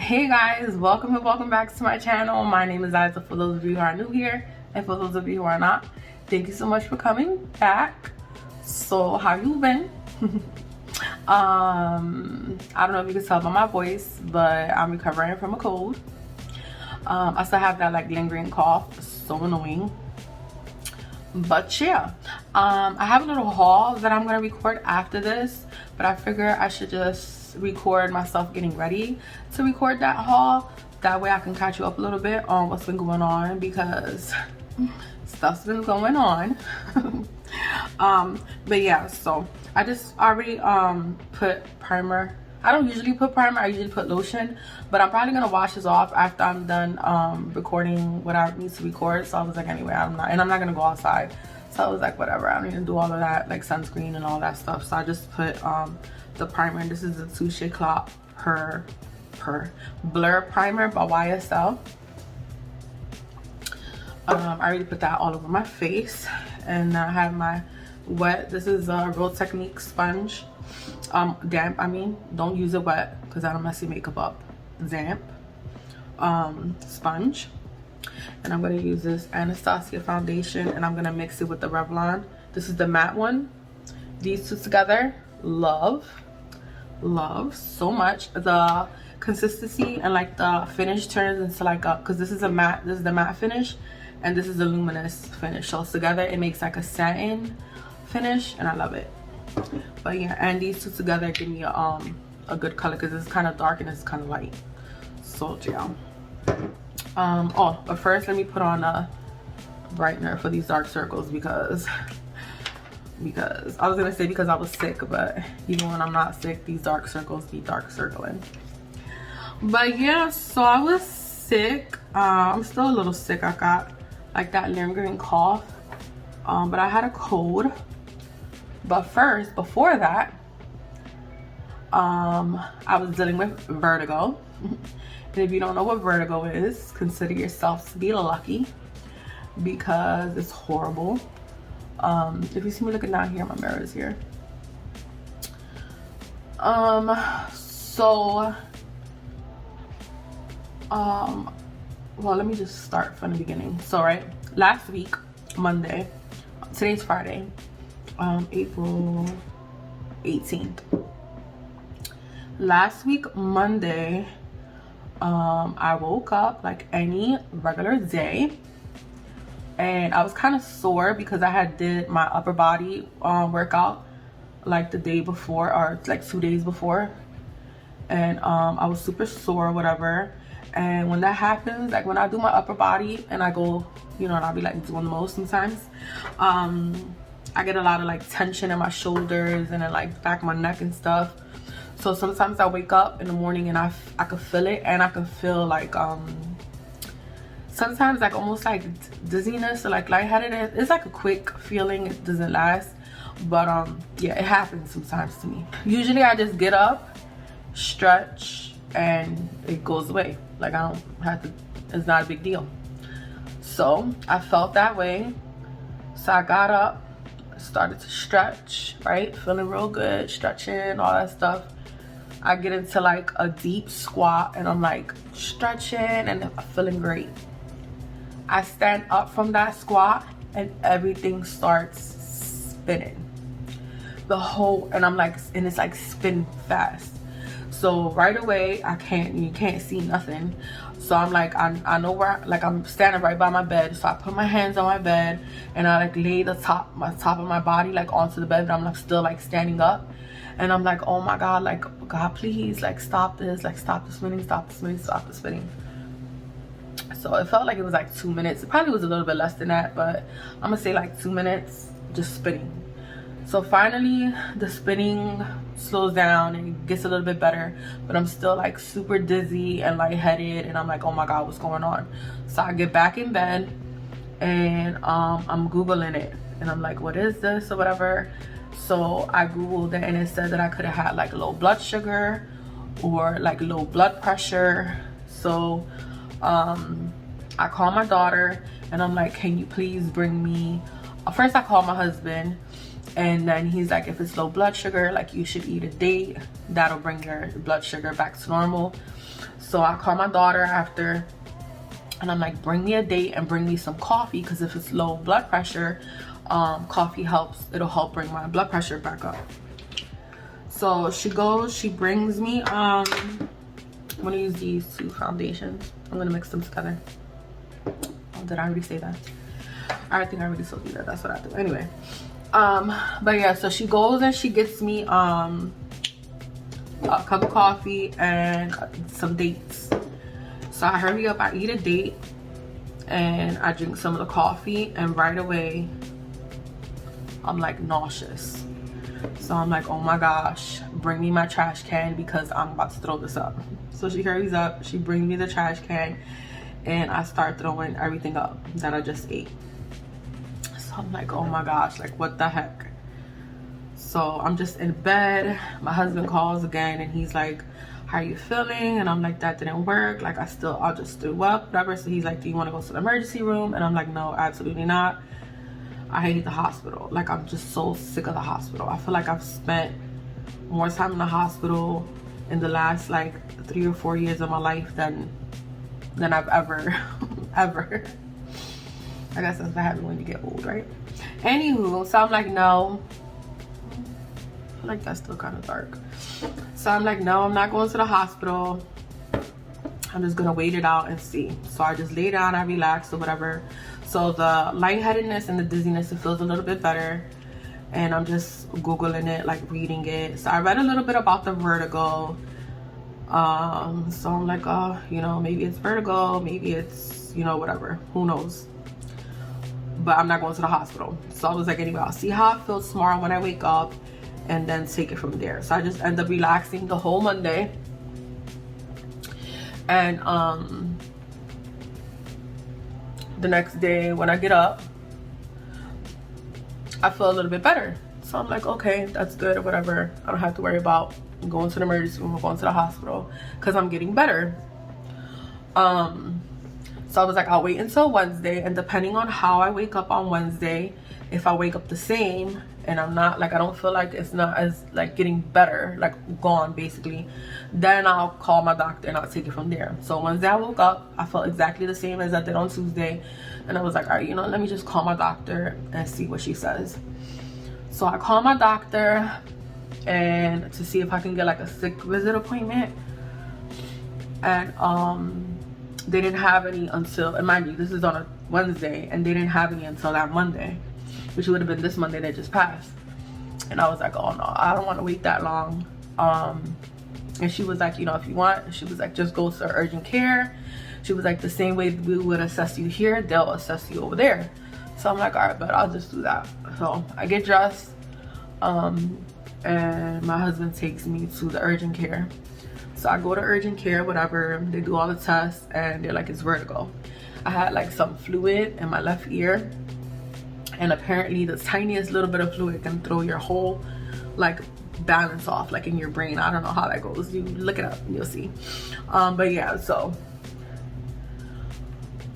Hey guys, welcome and welcome back to my channel. My name is Liza, for those of you who are new here, and for those of you who are not, thank you so much for coming back. So how you been? I don't know if you can tell by my voice, but I'm recovering from a cold. I still have that like lingering cough, so annoying. But yeah, I have a little haul that I'm gonna record after this, but I figure I should just record myself getting ready to record that haul. That way I can catch you up a little bit on what's been going on, because stuff's been going on. But yeah, so I just already put primer. I don't usually put primer, I usually put lotion, but I'm probably gonna wash this off after I'm done recording what I need to record. So I was like, anyway, I'm not gonna go outside, so I was like, whatever, I don't need to do all of that, like sunscreen and all that stuff. So I just put the primer. This is the Touche Clock per Blur Primer by YSL. I already put that all over my face, and I have my wet. This is a Real Technique sponge. Damp, I mean, don't use it wet because that'll mess your makeup up. Damp sponge, and I'm gonna use this Anastasia foundation, and I'm gonna mix it with the Revlon. This is the matte one. These two together, love so much. The consistency and like the finish turns into like a, because this is a matte, this is the matte finish, and this is the luminous finish. So together it makes like a satin finish, and I love it. But yeah, and these two together give me a good color, because it's kind of dark and it's kind of light. So yeah. Oh, but first let me put on a brightener for these dark circles, because I was gonna say because I was sick, but even when I'm not sick, these dark circles be dark circling. But yeah, so I was sick. I'm still a little sick. I got like that lingering cough, but I had a cold. But first, before that, I was dealing with vertigo. And if you don't know what vertigo is, consider yourself to be lucky, because it's horrible. If you see me looking down here, my mirror is here. Well, let me just start from the beginning. So right, last week, Monday, today's Friday, April 18th. Last week, Monday, I woke up like any regular day, and I was kind of sore because I had did my upper body workout like the day before, or like 2 days before, and I was super sore, whatever. And when that happens, like when I do my upper body and I go, you know, and I'll be like doing the most sometimes, I get a lot of like tension in my shoulders and then like back of my neck and stuff. So sometimes I wake up in the morning and I could feel it, and I can feel like sometimes like almost like dizziness or like lightheadedness. It's like a quick feeling, it doesn't last, but yeah, it happens sometimes to me. Usually I just get up, stretch, and it goes away. Like I don't have to, it's not a big deal. So I felt that way, so I got up, started to stretch, right, feeling real good, stretching, all that stuff. I get into like a deep squat, and I'm like stretching and I'm feeling great. I stand up from that squat and everything starts spinning. The whole, and I'm like, and it's like spinning fast. So right away, you can't see nothing. So I'm like, I know where, like I'm standing right by my bed. So I put my hands on my bed and I like lay the top of my body like onto the bed, but I'm like still like standing up. And I'm like, oh my God, like God, please, like stop this, like stop the spinning, stop the spinning, stop the spinning. So it felt like it was like 2 minutes. It probably was a little bit less than that, but I'm gonna say like 2 minutes just spinning. So finally the spinning slows down and it gets a little bit better, but I'm still like super dizzy and lightheaded, and I'm like, oh my God, what's going on? So I get back in bed and I'm Googling it, and I'm like, what is this or whatever. So I Googled it, and it said that I could have had like low blood sugar or like low blood pressure. So I called my daughter and I'm like, can you please bring me, first I called my husband, and then he's like, if it's low blood sugar, like you should eat a date, that'll bring your blood sugar back to normal. So I call my daughter after, and I'm like, bring me a date and bring me some coffee, because if it's low blood pressure, coffee helps. It'll help bring my blood pressure back up. So she goes, she brings me, I'm gonna use these two foundations. I'm gonna mix them together. Oh, did I already say that? I think I already told you that. That's what I do. Anyway, but yeah, so she goes and she gets me a cup of coffee and some dates. So I hurry up, I eat a date and I drink some of the coffee, and right away I'm like nauseous. So I'm like, oh my gosh, bring me my trash can because I'm about to throw this up. So she hurries up, she brings me the trash can, and I start throwing everything up that I just ate. So I'm like, oh my gosh, like what the heck? So I'm just in bed. My husband calls again and he's like, how are you feeling? And I'm like, that didn't work. Like I just threw up, whatever. So he's like, do you want to go to the emergency room? And I'm like, no, absolutely not. I hate the hospital. Like I'm just so sick of the hospital. I feel like I've spent more time in the hospital in the last like 3 or 4 years of my life than I've ever ever. I guess that's what happens when you get old, right? Anywho, so I'm like, no. I feel like that's still kind of dark. So I'm like, no, I'm not going to the hospital. I'm just gonna wait it out and see. So I just lay down, I relax or whatever. So the lightheadedness and the dizziness, it feels a little bit better. And I'm just Googling it, like reading it. So I read a little bit about the vertigo. So I'm like, oh, you know, maybe it's vertigo, maybe it's, you know, whatever, who knows. But I'm not going to the hospital. So I was like, anyway, I'll see how I feel tomorrow when I wake up and then take it from there. So I just end up relaxing the whole Monday. And the next day when I get up, I feel a little bit better. So I'm like, okay, that's good or whatever. I don't have to worry about going to the emergency room or going to the hospital because I'm getting better. So I was like, I'll wait until Wednesday, and depending on how I wake up on Wednesday, if I wake up the same and I'm not like, I don't feel like it's not as like getting better, like gone basically, then I'll call my doctor and I'll take it from there. So Wednesday I woke up, I felt exactly the same as I did on Tuesday, and I was like, all right, you know, let me just call my doctor and see what she says. So I call my doctor and to see if I can get like a sick visit appointment, and they didn't have any until, and mind you, this is on a Wednesday, and they didn't have any until that Monday, which would have been this Monday that just passed. And I was like, oh no, I don't want to wait that long. And she was like, you know, if you want, she was like, just go to urgent care. She was like, the same way we would assess you here, they'll assess you over there. So I'm like, all right, but I'll just do that. So I get dressed, and my husband takes me to the urgent care. So I go to urgent care, whatever, they do all the tests, and they're like, it's vertigo. I had like some fluid in my left ear, and apparently the tiniest little bit of fluid can throw your whole like balance off, like in your brain. I don't know how that goes. You look it up and you'll see. But yeah, so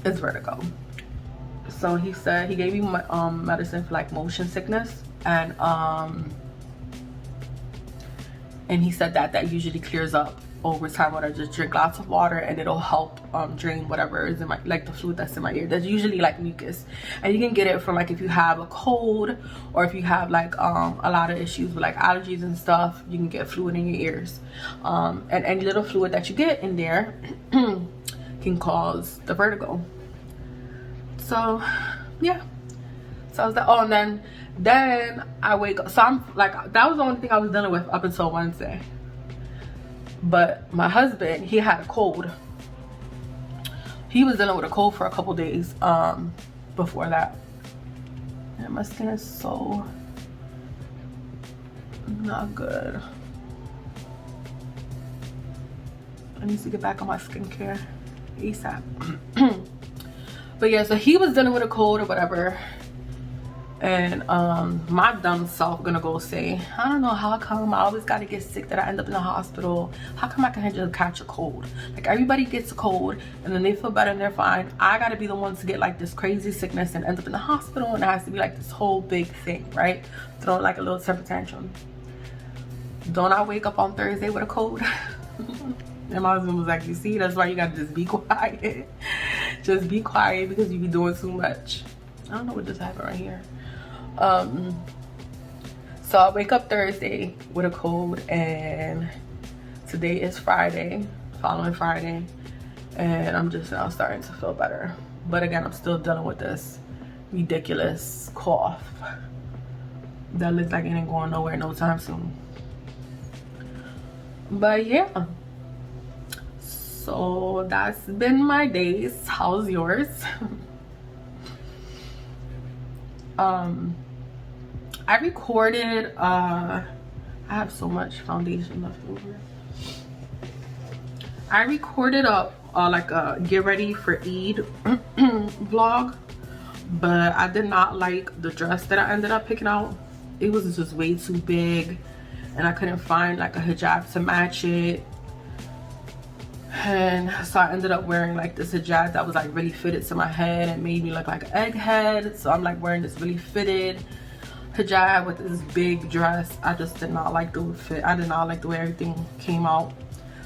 it's vertigo. So he said, he gave me my medicine for like motion sickness, and he said that usually clears up over time when I just drink lots of water, and it'll help drain whatever is in my, like the fluid that's in my ear. That's usually like mucus, and you can get it from like if you have a cold, or if you have like a lot of issues with like allergies and stuff, you can get fluid in your ears, and any little fluid that you get in there can cause the vertigo. So yeah, so I was like, oh, and then I wake up. So I'm like, that was the only thing I was dealing with up until Wednesday. But my husband, he had a cold. He was dealing with a cold for a couple days before that. And my skin is so not good. I need to get back on my skincare ASAP. But yeah, so he was dealing with a cold or whatever. And my dumb self gonna go say, I don't know how come I always gotta get sick that I end up in the hospital. How come I can just catch a cold? Like everybody gets a cold and then they feel better and they're fine. I gotta be the one to get like this crazy sickness and end up in the hospital, and it has to be like this whole big thing, right? Throwing like a little temper tantrum. Don't I wake up on Thursday with a cold? And my husband was like, you see, that's why you gotta just be quiet. Just be quiet because you be doing too much. I don't know what just happened right here. So I wake up Thursday with a cold, and today is Friday, following Friday, and I'm just now starting to feel better. But again, I'm still dealing with this ridiculous cough that looks like it ain't going nowhere no time soon. But yeah, so that's been my days. How's yours? I recorded I have so much foundation left over. I recorded like a get ready for Eid vlog, but I did not like the dress that I ended up picking out. It was just way too big, and I couldn't find like a hijab to match it. And so I ended up wearing like this hijab that was like really fitted to my head and made me look like an egghead. So I'm like wearing this really fitted hijab with this big dress. I just did not like the fit. I did not like the way everything came out.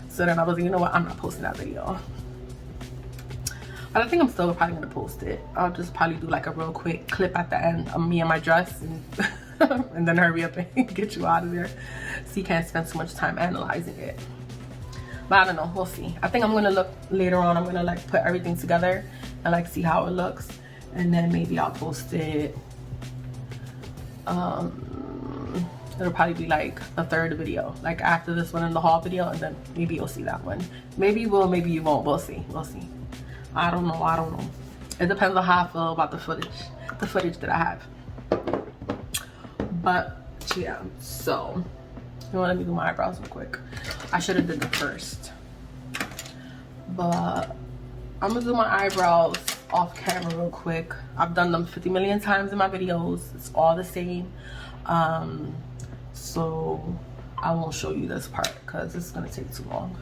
So then I was like, you know what, I'm not posting that video. But I think I'm still probably gonna post it. I'll just probably do like a real quick clip at the end of me and my dress, and, and then hurry up and get you out of there so you can't spend so much time analyzing it. But I don't know, we'll see. I think I'm gonna look later on. I'm gonna like put everything together and like see how it looks, and then maybe I'll post it. It'll probably be like a third video, like after this one in the haul video, and then maybe you'll see that one. Maybe you will, maybe you won't. We'll see. We'll see. I don't know. It depends on how I feel about the footage that I have. But yeah, so you want to let me do my eyebrows real quick. I should have did the first, but I'm gonna do my eyebrows off camera real quick. I've done them 50 million times in my videos. It's all the same. So I won't show you this part because it's gonna take too long.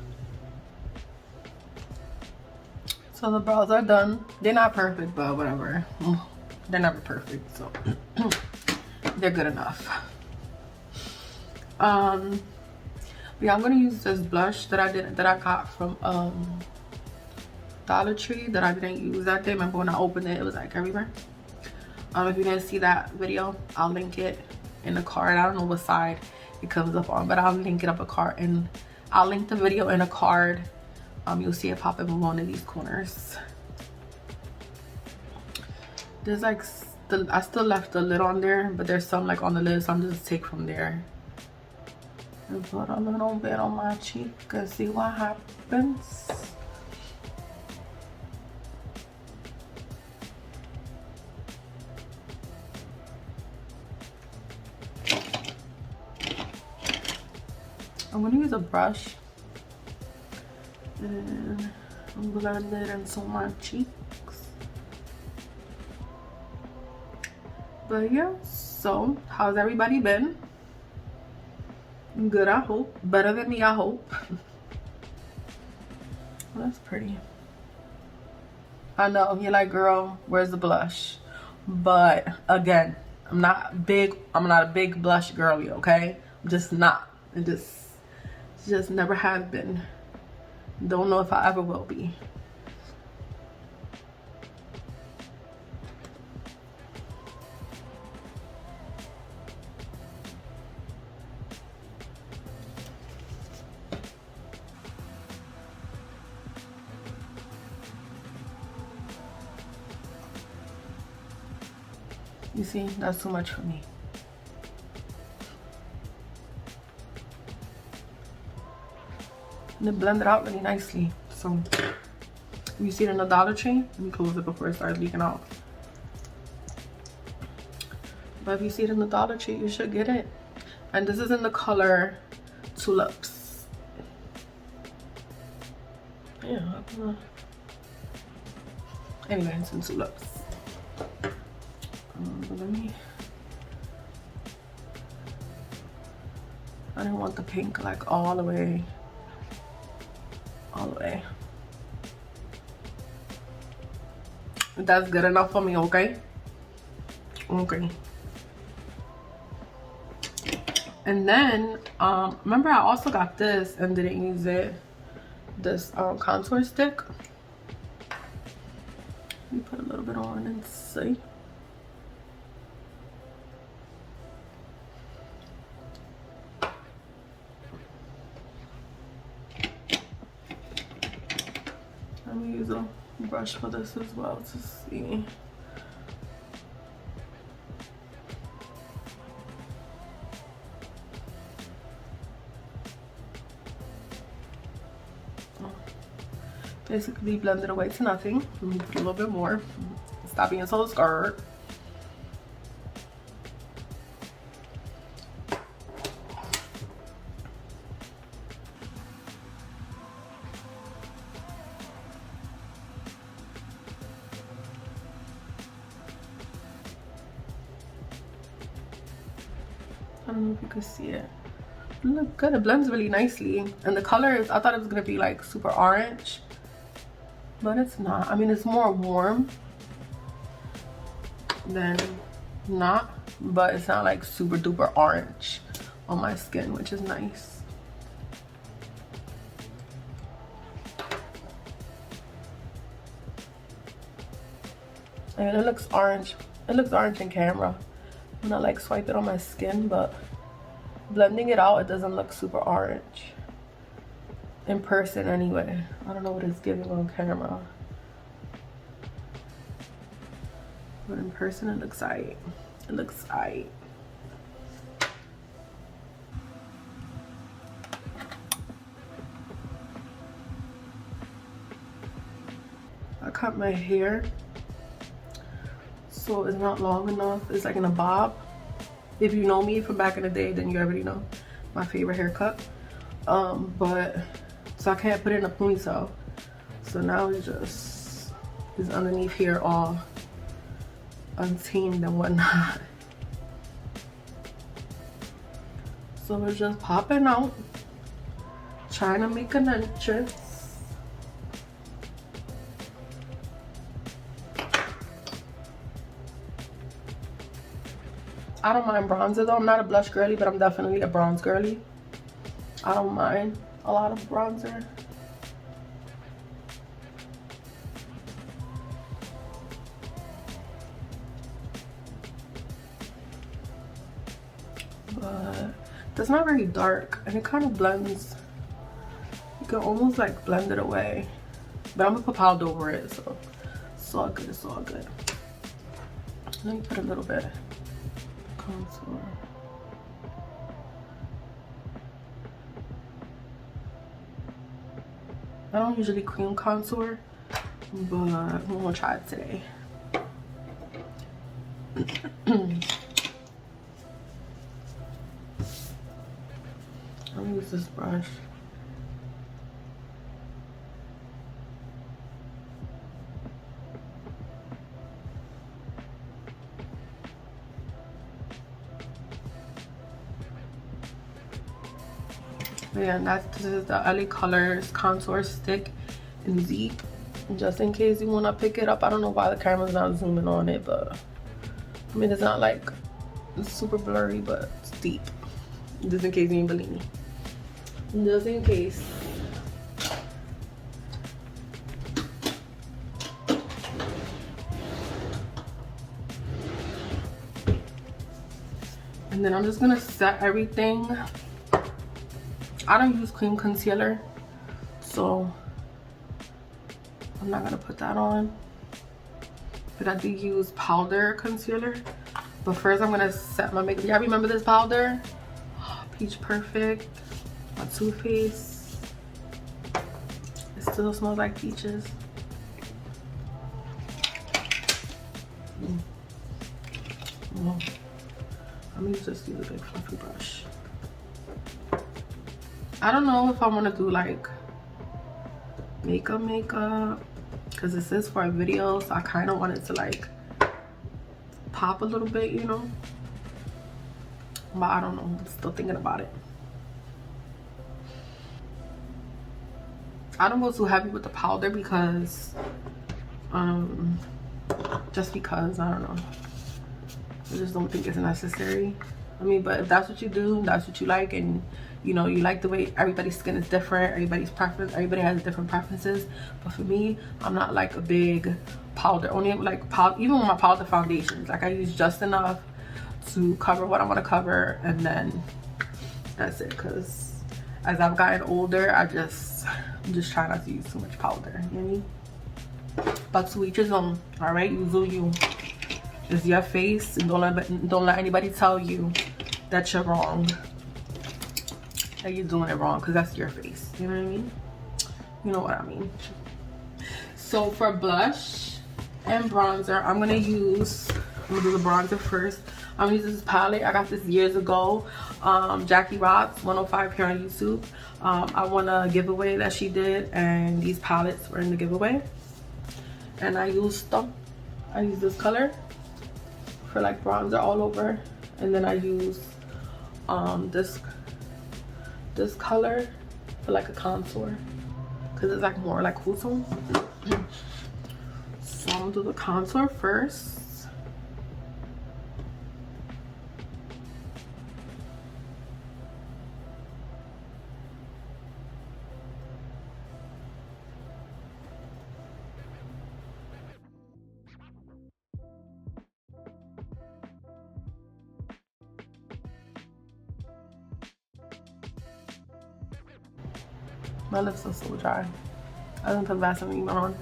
So the brows are done. They're not perfect, but whatever. They're never perfect, so they're good enough. Yeah, I'm gonna use this blush that I got from Dollar Tree that I didn't use that day. Remember when I opened it, it was like everywhere. If you didn't see that video, I'll link it in the card. I don't know what side it comes up on, but I'll link it up a card, and I'll link the video in a card. You'll see it pop up in one of these corners. There's like I still left the lid on there, but there's some like on the lid, so I'm just take from there and put a little bit on my cheek and see what happens. I'm gonna use a brush and blend it into my cheeks. But yeah, so how's everybody been? Good, I hope. Better than me, I hope. Well, that's pretty. I know you're like, girl, where's the blush? But again, I'm not a big blush girly, okay? I'm just not. It just never have been. Don't know if I ever will be. You see, that's too much for me. And it blended out really nicely. So you see it in the Dollar Tree. Let me close it before it starts leaking out. But if you see it in the Dollar Tree, you should get it. And this is in the color Tulips. Yeah. Anyway, it's in Tulips. I didn't want the pink like all the way. That's good enough for me, okay? Okay. And then remember I also got this and didn't use it. this contour stick. Let me put a little bit on and see. Let me use a brush for this as well to see. Basically blend it away to nothing. Let me put a little bit more. Stop being so scared. I don't know if you can see it. Look good, it blends really nicely. And the color is, I thought it was gonna be like super orange, but it's not. I mean, it's more warm than not, but it's not like super duper orange on my skin, which is nice. And it looks orange. It looks orange in camera when I like swipe it on my skin, but blending it out, it doesn't look super orange in person anyway. I don't know what it's giving on camera, but in person it looks aight. It looks aight. I cut my hair so it's not long enough. It's like in a bob. If you know me from back in the day, then you already know my favorite haircut. But so I can't put it in a ponytail. So now it's just is underneath here all untamed and whatnot. So we're just popping out, trying to make an entrance. I don't mind bronzer though. I'm not a blush girly, but I'm definitely a bronze girly. I don't mind a lot of bronzer. But it's not very dark and it kind of blends. You can almost like blend it away. But I'm gonna put powder over it, so it's all good, it's all good. Let me put a little bit contour. I don't usually cream contour, but I'm gonna try it today. I'm gonna use this brush. Yeah, and this is the LA Colors contour stick in deep, just in case you want to pick it up. I don't know why the camera's not zooming on it, but I mean, it's not like it's super blurry, but it's deep, just in case you didn't believe me, just in case. And then I'm just gonna set everything. I don't use cream concealer, so I'm not gonna put that on, but I do use powder concealer. But first I'm gonna set my makeup. Y'all remember this powder? Peach Perfect by Too Faced. It still smells like peaches. Let me just use a big fluffy brush. I don't know if I want to do like makeup because this is for a video, so I kind of want it to like pop a little bit, you know, but I don't know. I'm still thinking about it. I don't go too heavy with the powder because just because I don't know, I just don't think it's necessary. I mean, but if that's what you do, that's what you like, and you know, you like the way everybody's skin is different, everybody's preference, everybody has different preferences. But for me, I'm not like a big powder, only like powder. Even with my powder foundations, like I use just enough to cover what I want to cover, and then that's it. Because as I've gotten older, I'm just trying not to use too much powder, you know what I mean? But to each his own. All right, you do you. It's your face, and don't let anybody tell you that you're wrong, that you're doing it wrong, because that's your face. You know what I mean? You know what I mean. So for blush and bronzer, I'm gonna do the bronzer first. I'm gonna use this palette. I got this years ago. Jackie Rocks 105 here on YouTube. I won a giveaway that she did, and these palettes were in the giveaway. And I used them. I use this color for like bronzer all over, and then I use this color for like a contour, because it's like more like cool tone. So I'm gonna do the contour first. My lips are so dry. I didn't put Vaseline on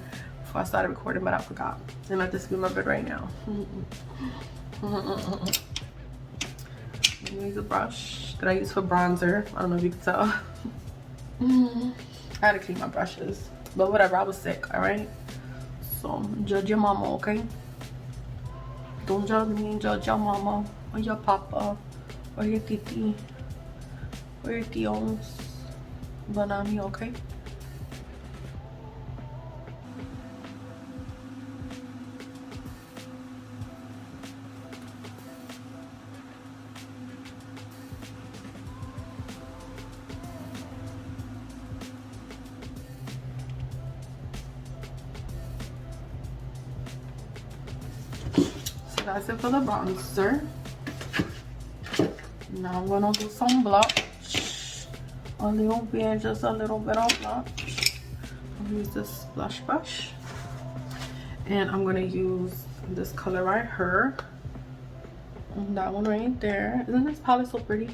before I started recording, but I forgot. And I just remembered right now. Use a brush that I use for bronzer. I don't know if you can tell. I had to clean my brushes. But whatever, I was sick, alright? So judge your mama, okay? Don't judge me, judge your mama or your papa or your titi or your tios. But not me, okay? So that's it for the bronzer. Now I'm gonna do some blush. A little bit, just a little bit of blush. I'll use this blush brush, and I'm gonna use this color right here, and that one right there. Isn't this palette so pretty?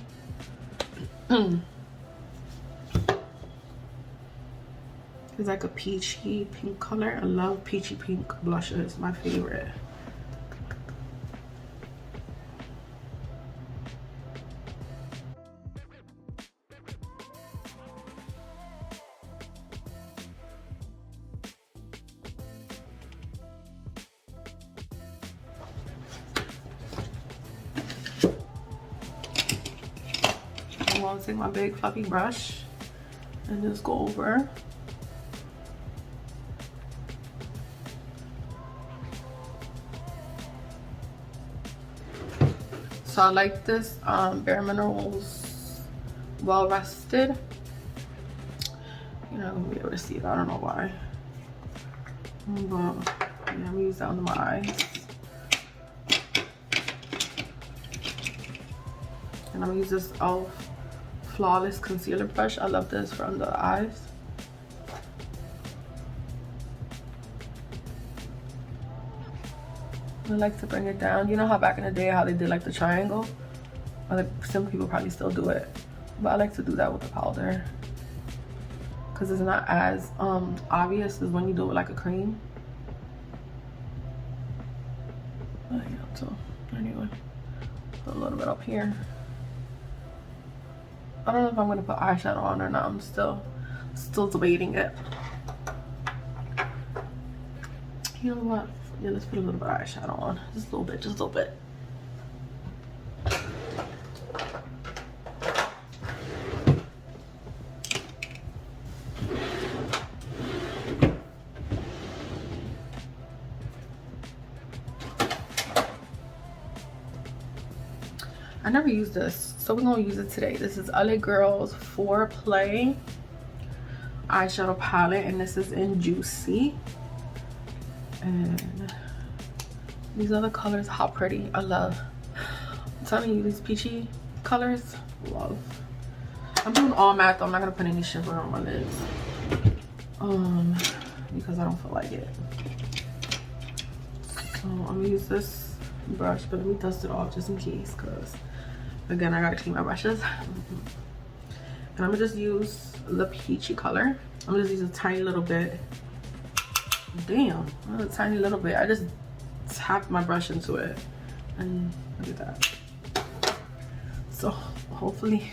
It's like a peachy pink color. I love peachy pink blushes, my favorite. I'm gonna take my big fluffy brush and just go over. So I like this Bare Minerals Well Rested. You're not gonna be able to see it, I don't know why. But yeah, I'm gonna use that under my eyes. And I'm gonna use this e.l.f. Flawless Concealer Brush. I love this for under the eyes. I like to bring it down. You know how back in the day how they did like the triangle? Or like some people probably still do it. But I like to do that with the powder, because it's not as obvious as when you do it with like a cream. Yeah, so anyway, put a little bit up here. I don't know if I'm gonna put eyeshadow on or not. I'm still debating it. You know what? Yeah, let's put a little bit of eyeshadow on. Just a little bit, just a little bit. I never used this, so we're gonna use it today. This is LA Girls Foreplay eyeshadow palette, and this is in Juicy. And these are the colors. How pretty. I love telling you, these peachy colors, love. I'm doing all matte though. I'm not gonna put any shimmer on my lids. Because I don't feel like it. So I'm gonna use this brush, but let me dust it off just in case, because again, I gotta clean my brushes. And I'm gonna just use the peachy color. I'm gonna just use a tiny little bit. Damn, a tiny little bit. I just tapped my brush into it, and look at that. So hopefully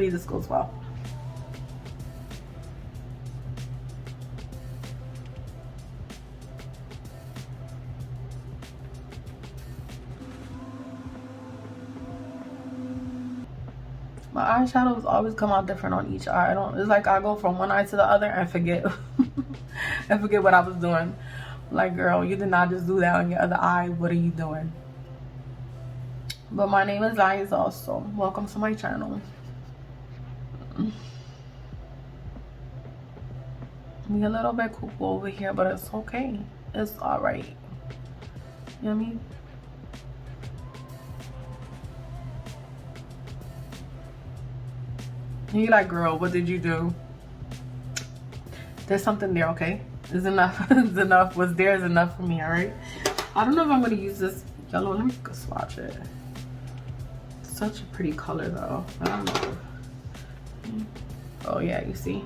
this goes well. My eyeshadows always come out different on each eye. It's like I go from one eye to the other and forget and forget what I was doing. Like, girl, you did not just do that on your other eye. What are you doing? But my name is Liza, so welcome to my channel. Me a little bit cuckoo over here, but it's okay. It's alright. You know what I mean? And you're like, girl, what did you do? There's something there, okay? It's enough. It's enough. What's there is enough for me, alright? I don't know if I'm going to use this yellow. Let me swatch it. Such a pretty color, though. I don't know. Oh, yeah, you see?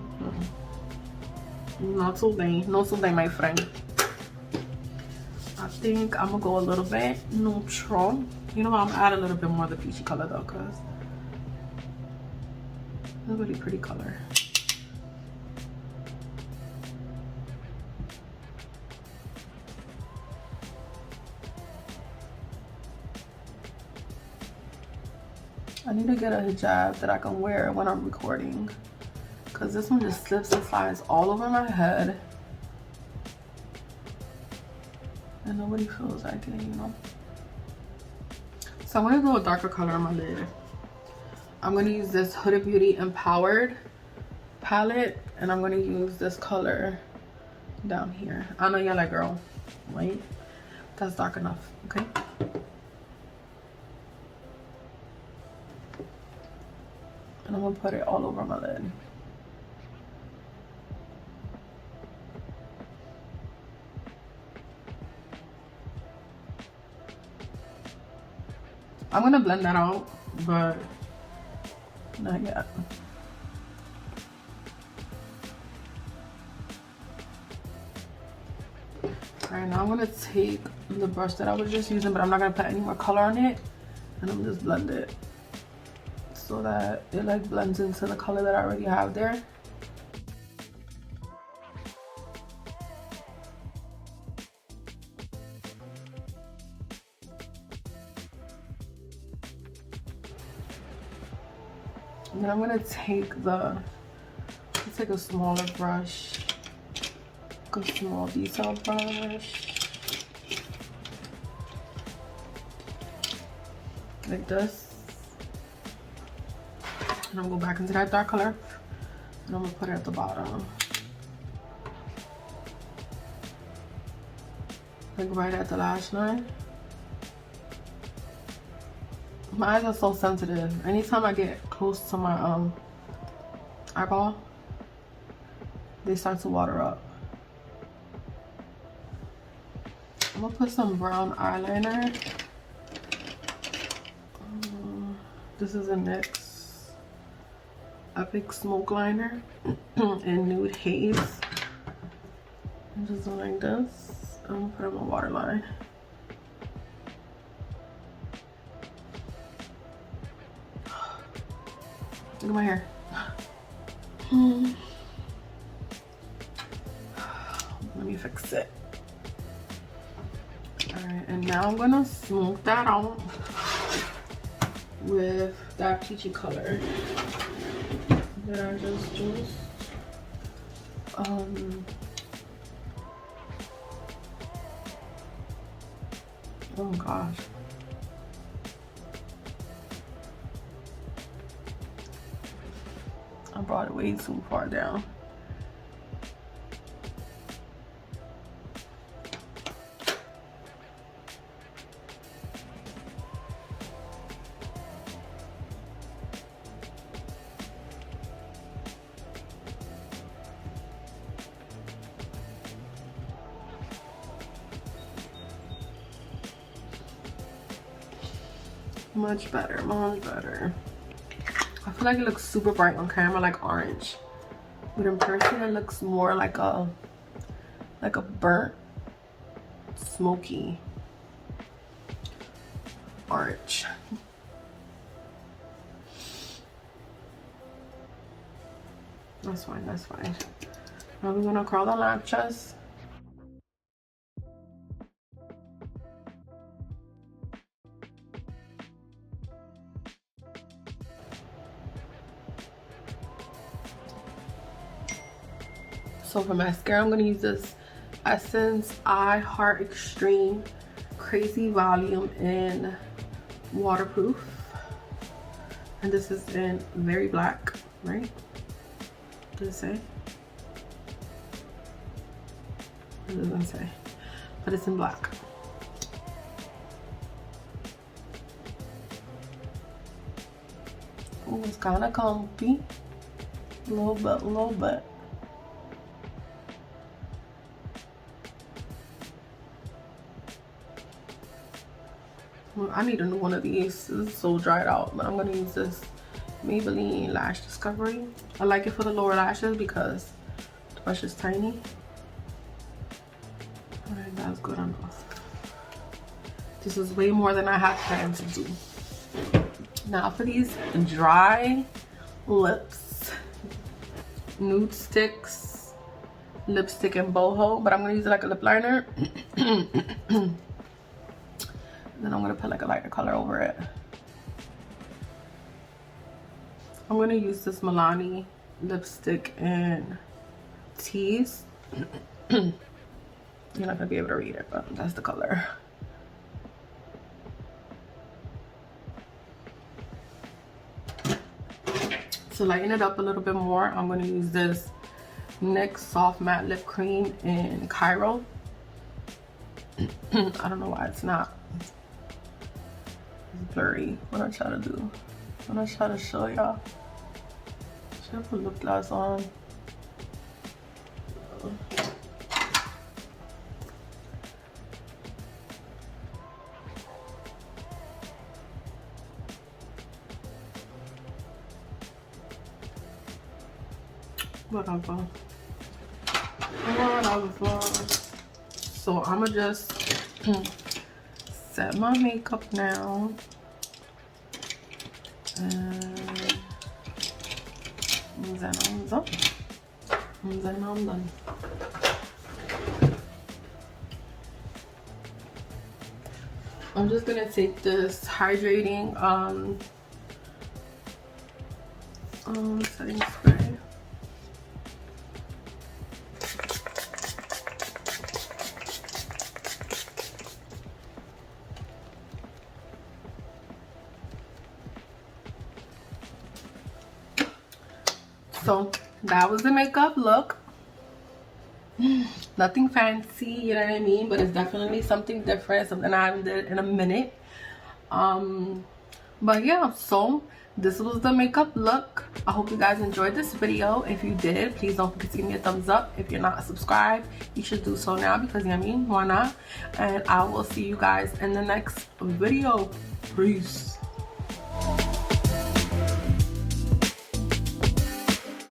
Not today. Not today, my friend. I think I'm going to go a little bit neutral. You know what? I'm going to add a little bit more of the peachy color, though, because it's a really pretty color. I need to get a hijab that I can wear when I'm recording, because this one just slips and slides all over my head and nobody feels like it, you know. So I'm gonna do a darker color on my lid. I'm gonna use this Huda Beauty Empowered palette, and I'm gonna use this color down here. I know you're like, girl, wait, that's dark enough, okay? And I'm gonna put it all over my lid. I'm gonna blend that out, but not yet. Alright, now I'm gonna take the brush that I was just using, but I'm not gonna put any more color on it, and I'm just blend it so that it like blends into the color that I already have there. And then I'm gonna take a smaller brush, a small detail brush, like this. And I'm gonna go back into that dark color, and I'm gonna put it at the bottom, like right at the lash line. My eyes are so sensitive. Anytime I get close to my eyeball, they start to water up. I'm gonna put some brown eyeliner. This is a NYX Epic Smoke Liner in Nude Haze. I'm just doing like this. I'm gonna put it on my waterline. Look at my hair. Let me fix it. Alright, and now I'm gonna smoke that out with that peachy color that I just used. Oh gosh. I brought it way too far down. Much better, much better. I feel like it looks super bright on camera, like orange, but in person it looks more like a burnt, smoky orange. That's fine, that's fine. Now we're gonna curl the lashes. So for mascara, I'm gonna use this Essence I Heart Extreme Crazy Volume in Waterproof. And this is in Very Black, right? Does it say? It doesn't say, but it's in black. Oh, it's kind of comfy. A little bit, a little bit. Well, I need a new one of these. This is so dried out, but I'm gonna use this Maybelline Lash Discovery. I like it for the lower lashes because the brush is tiny. Alright, that's good enough. This is way more than I had planned to do. Now for these dry lips, Nude Sticks lipstick in boho, but I'm gonna use it like a lip liner. Then I'm gonna put like a lighter color over it. I'm gonna use this Milani lipstick in Tease. You're not gonna be able to read it, but that's the color. To lighten it up a little bit more, I'm gonna use this NYX Soft Matte Lip Cream in Cairo. I don't know why it's not. It's blurry. What I try to do? What I try to show y'all. Should I put lip gloss on? Whatever. So I'ma just set my makeup now. And then I'm done. And then I'm done. I'm just gonna take this hydrating setting spray. So that was the makeup look. Nothing fancy, you know what I mean, but it's definitely something different, something I haven't did in a minute. But yeah, so this was the makeup look. I hope you guys enjoyed this video. If you did, please don't forget to give me a thumbs up. If you're not subscribed, you should do so now, because you know what I mean, why not? And I will see you guys in the next video. Peace.